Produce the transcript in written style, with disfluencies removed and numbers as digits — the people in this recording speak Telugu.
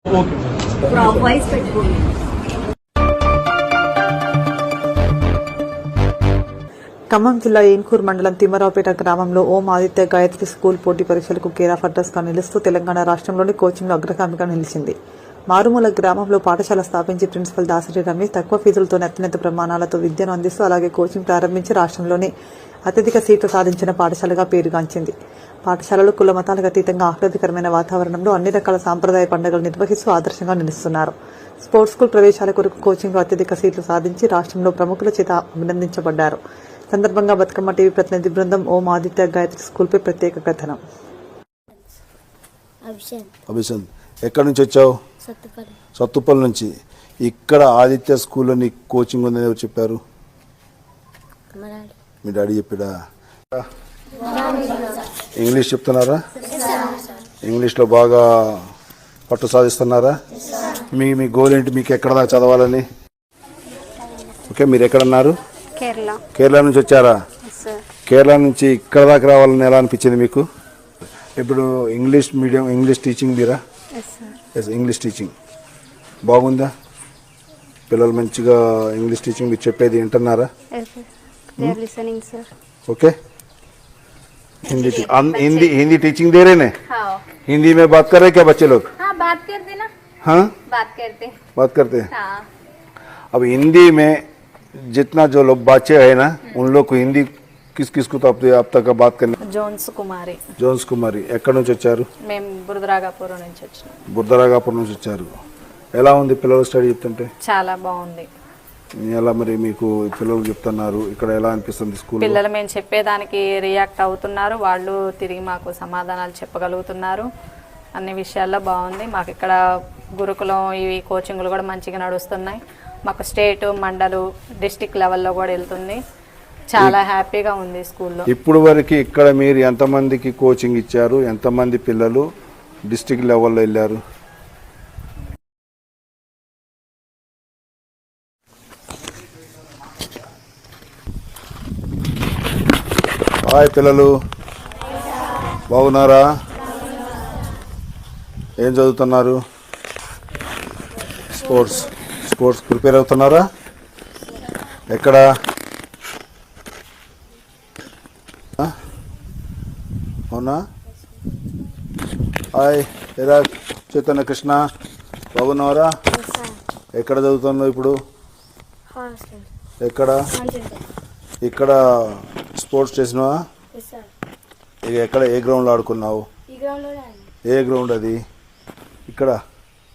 క్రాప్ వైస్ పెట్టుకోండి. ఖమ్మం జిల్లా ఏన్కూర్ మండలం తిమ్మరావుపేట గ్రామంలో ఓం ఆదిత్య గాయత్రి స్కూల్ పోటీ పరీక్షలకు కేర్ ఆఫ్ అడ్రస్ గా నిలుస్తూ తెలంగాణ రాష్ట్రంలోని కోచింగ్లో అగ్రగామిగా నిలిచింది. మారుమూల గ్రామంలో పాఠశాల స్థాపించి ప్రిన్సిపల్ దాసరి రమేష్ తక్కువ ఫీజులతో అత్యున్నత ప్రమాణాలతో విద్యను అందిస్తూ అలాగే కోచింగ్ ప్రారంభించి రాష్ట్రంలోని అత్యధిక సీట్లు సాధించిన పాఠశాలగా పేరుగాంచింది. పాఠశాలలు కుల మతాలకు అతీతంగా ఆహ్లాదకరమైన వాతావరణంలో అన్ని రకాల సాంప్రదాయ పండుగలు నిర్వహిస్తూ ఆదర్శంగా నిలుస్తున్నారు. స్పోర్ట్స్ స్కూల్ ప్రవేశాల కొరకు కోచింగ్లో అత్యధిక సీట్లు సాధించి రాష్ట్రంలో ప్రముఖుల చేత అభినందించబడ్డారు. సందర్భంగా బతుకమ్మ టీవీ ప్రతినిధి బృందం ఓం ఆదిత్య గాయత్రి స్కూల్పై ప్రత్యేక కథనం. అభిషేక్, ఎక్కడి నుంచి వచ్చావు? సత్తుపల్లి నుంచి. ఇక్కడ ఆదిత్య స్కూల్లో నీకు కోచింగ్ ఉందని ఎవరు చెప్పారు? మీ డాడీ చెప్పాడా? ఇంగ్లీష్ చెప్తున్నారా? ఇంగ్లీష్లో బాగా పట్టు సాధిస్తున్నారా? మీ గోల్ ఏంటి? మీకు ఎక్కడ దాకా చదవాలని? ఓకే, మీరు ఎక్కడన్నారు? కేరళ నుంచి వచ్చారా? కేరళ నుంచి ఇక్కడ దాకా రావాలని ఎలా అనిపించింది మీకు? ఇప్పుడు ఇంగ్లీష్ మీడియం, ఇంగ్లీష్ టీచింగ్ మీరా? ఇంగ్లీష్ టీచింగ్ బాగుందా? పిల్లలు మంచిగా ఇంగ్లీష్ టీచింగ్ మీరు చెప్పేది వింటున్నారా? ओके, हिंदी हिंदी टीचिंग दे रहे हैं? हाँ। हिंदी में बात कर रहे क्या बच्चे लोग? हाँ, बात करते ना। हाँ, बात करते हैं। हाँ। अब हिंदी में जितना जो लोग बच्चे है ना, उन लोग को हिंदी किस किस को तो आप तक बात करने? జోన్స్ కుమారి ఎక్కడి నుంచి వచ్చారు? మేము బురదరాగాపురం నుంచి వచ్చాము. బురదరాగాపురం నుంచి వచ్చారు. ఎలా ఉంది పిల్లలు స్టడీ చెప్తుంటే? చాలా బాగుంది. ఎలా మరి మీకు పిల్లలు చెప్తున్నారు, ఇక్కడ ఎలా అనిపిస్తుంది స్కూల్? పిల్లలు మేము చెప్పేదానికి రియాక్ట్ అవుతున్నారు, వాళ్ళు తిరిగి మాకు సమాధానాలు చెప్పగలుగుతున్నారు. అన్ని విషయాల్లో బాగుంది. మాకు ఇక్కడ గురుకులం ఇవి కోచింగ్లు కూడా మంచిగా నడుస్తున్నాయి. మాకు స్టేట్, మండలు, డిస్టిక్ లెవెల్లో కూడా వెళ్తుంది. చాలా హ్యాపీగా ఉంది స్కూల్లో. ఇప్పుడు వరకు ఇక్కడ మీరు ఎంతమందికి కోచింగ్ ఇచ్చారు? ఎంతమంది పిల్లలు డిస్టిక్ లెవెల్లో వెళ్ళారు? హాయ్ పిల్లలు, బాగున్నారా? ఏం చదువుతున్నారు? స్పోర్ట్స్ ప్రిపేర్ అవుతున్నారా? ఎక్కడ? అవునా? హాయ్ ఎలా చైతన్య కృష్ణ, బాగున్నారా? ఎక్కడ చదువుతున్నావు ఇప్పుడు? ఎక్కడ? ఇక్కడ స్పోర్ట్స్ చేసినావా? ఎక్కడ ఏ గ్రౌండ్లో ఆడుకున్నావు? ఏ గ్రౌండ్ అది? ఇక్కడ